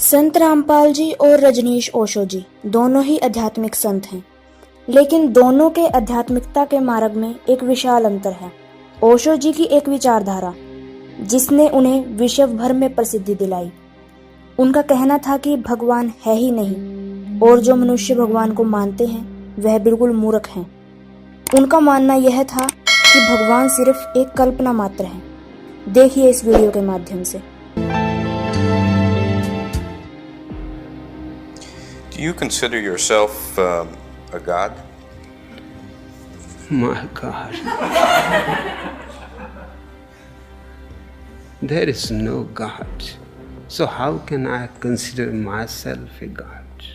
संत रामपाल जी और रजनीश ओशो जी दोनों ही आध्यात्मिक संत हैं, लेकिन दोनों के आध्यात्मिकता के मार्ग में एक विशाल अंतर है। ओशो जी की एक विचारधारा जिसने उन्हें विश्व भर में प्रसिद्धि दिलाई। उनका कहना था कि भगवान है ही नहीं और जो मनुष्य भगवान को मानते हैं वह बिल्कुल मूर्ख हैं। उनका मानना यह था कि भगवान सिर्फ एक कल्पना मात्र है। देखिए इस वीडियो के माध्यम से। Do you consider yourself a god? My God. There is no God. So how can I consider myself a God?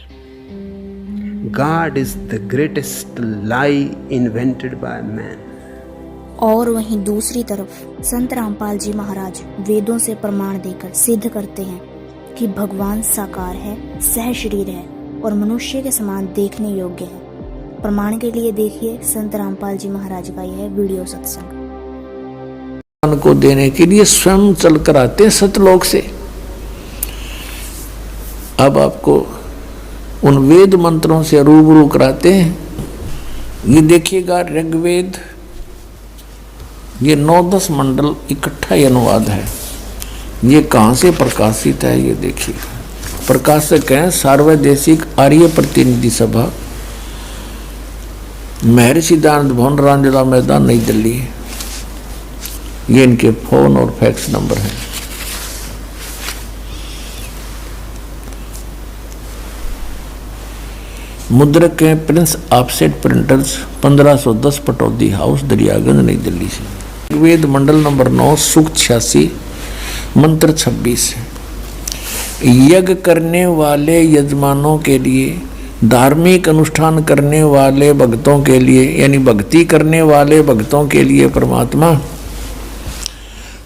God is the greatest lie invented by man. और वहीं दूसरी तरफ संत रामपाल जी महाराज वेदों से प्रमाण देकर सिद्ध करते हैं कि भगवान साकार है, सह शरीर है और मनुष्य के समान देखने योग्य है। प्रमाण के लिए देखिए संत रामपाल जी महाराज का यह वीडियो सत्संग। को देने के लिए स्वयं चल कर आते हैं सतलोक से। अब आपको उन वेद मंत्रों से रूबरू कराते हैं। ये देखिएगा, ऋग्वेद ये 9-10 मंडल इकट्ठा अनुवाद है। ये कहाँ से प्रकाशित है ये देखिए। प्रकाशक हैं सार्वदेशिक आर्य प्रतिनिधि सभा, महर्षि दयानंद भवन, रामलीला मैदान, नई दिल्ली। ये इनके फोन और फैक्स नंबर है। मुद्रक हैं Prince offset printers, 1510 Pataudi house, Daryaganj, नई दिल्ली से। वेद मंडल नंबर 9, सूक्त 86, मंत्र 26। यज्ञ करने वाले यजमानों के लिए, धार्मिक अनुष्ठान करने वाले भक्तों के लिए, यानी भक्ति करने वाले भक्तों के लिए परमात्मा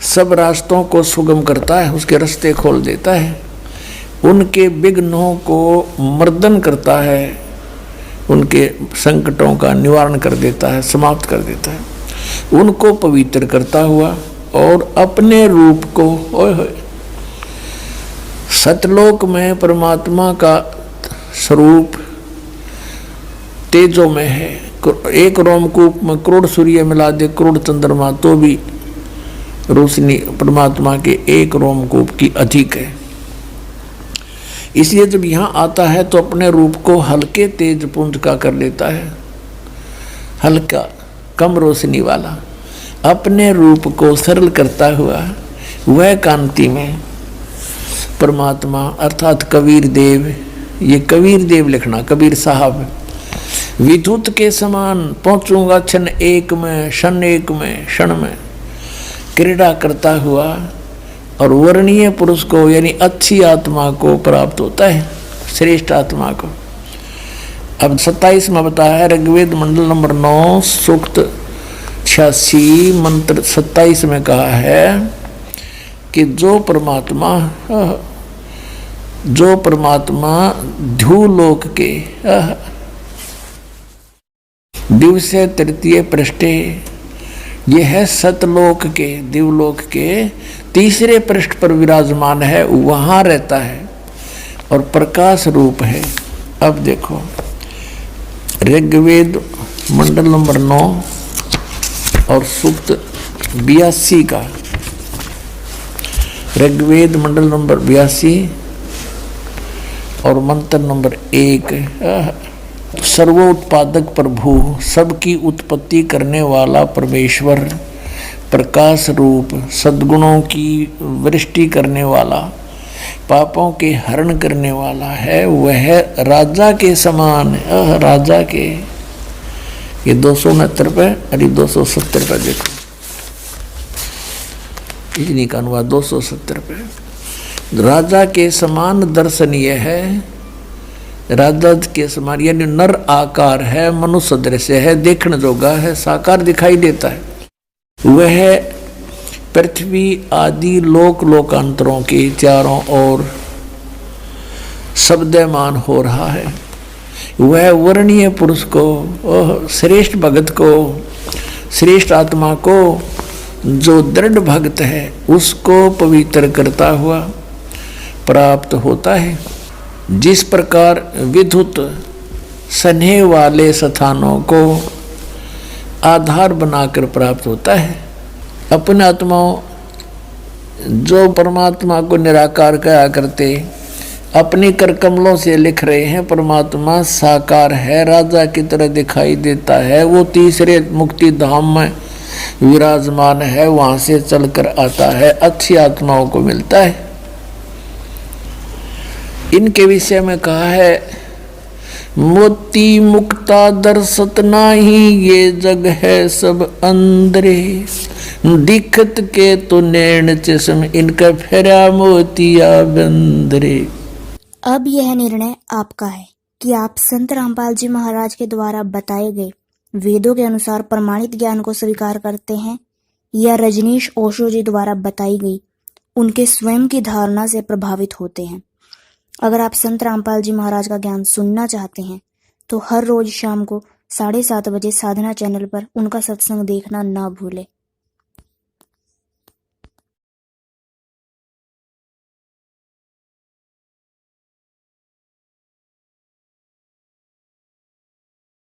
सब रास्तों को सुगम करता है, उसके रास्ते खोल देता है, उनके विघ्नों को मर्दन करता है, उनके संकटों का निवारण कर देता है, समाप्त कर देता है, उनको पवित्र करता हुआ और अपने रूप को सतलोक में परमात्मा का स्वरूप तेजो में है। एक रोमकूप में करोड़ सूर्य मिला दे, करोड़ चंद्रमा, तो भी रोशनी परमात्मा के एक रोमकूप की अधिक है। इसलिए जब यहाँ आता है तो अपने रूप को हल्के तेज पुंज का कर लेता है, हल्का कम रोशनी वाला, अपने रूप को सरल करता हुआ वह कांति में परमात्मा अर्थात कबीर देव, ये कबीर देव लिखना, कबीर साहब, विद्युत के समान पहुंचूंगा क्षण एक में, क्षण एक में, क्षण में क्रीड़ा करता हुआ और वर्णीय पुरुष को यानी अच्छी आत्मा को प्राप्त होता है, श्रेष्ठ आत्मा को। अब 27 में बताया है, ऋग्वेद मंडल नंबर 9, सूक्त 86, मंत्र 27 में कहा है कि जो परमात्मा ध्रुवलोक के दिवसे तृतीय पृष्ठे, यह है सतलोक के, दिवलोक के तीसरे पृष्ठ पर विराजमान है, वहां रहता है और प्रकाश रूप है। अब देखो ऋग्वेद मंडल नंबर 9 और सूक्त 82 का, ऋग्वेद मंडल नंबर 82 और मंत्र नंबर 1, सर्वोत्पादक प्रभु, सबकी उत्पत्ति करने वाला परमेश्वर, प्रकाश रूप, सद्गुणों की वृष्टि करने वाला, पापों के हरण करने वाला है, वह राजा के समान, राजा के। ये 269 पे अरे 270 पे देखो, इतनी का अनुवाद 270 पे। राजा के समान दर्शनीय है, राजा के समान यानी नर आकार है, मनुष्य दृश्य है, देखने जोगा है, साकार दिखाई देता है। वह पृथ्वी आदि लोक लोकांतरों के चारों ओर शब्दमान हो रहा है। वह वर्णीय पुरुष को, श्रेष्ठ भगत को, श्रेष्ठ आत्मा को, जो दृढ़ भक्त है उसको पवित्र करता हुआ प्राप्त होता है। जिस प्रकार विद्युत सने वाले स्थानों को आधार बनाकर प्राप्त होता है, अपने आत्माओं जो परमात्मा को निराकार कहा करते अपनी कर कमलों से लिख रहे हैं परमात्मा साकार है, राजा की तरह दिखाई देता है, वो तीसरे मुक्ति धाम में विराजमान है, वहां से चलकर आता है, अच्छी आत्माओं को मिलता है। इनके विषय में कहा है मोती मुक्ता दर्शत नाही, ये जग है सब अंदरे, दिखत के तो नैन चश्म, इनका फेरा मोतिया बंदरे। अब यह निर्णय आपका है कि आप संत रामपाल जी महाराज के द्वारा बताए गए वेदों के अनुसार प्रमाणित ज्ञान को स्वीकार करते हैं या रजनीश ओशो जी द्वारा बताई गई उनके स्वयं की धारणा से प्रभावित होते हैं। अगर आप संत रामपाल जी महाराज का ज्ञान सुनना चाहते हैं तो हर रोज शाम को 7:30 बजे साधना चैनल पर उनका सत्संग देखना ना भूलें।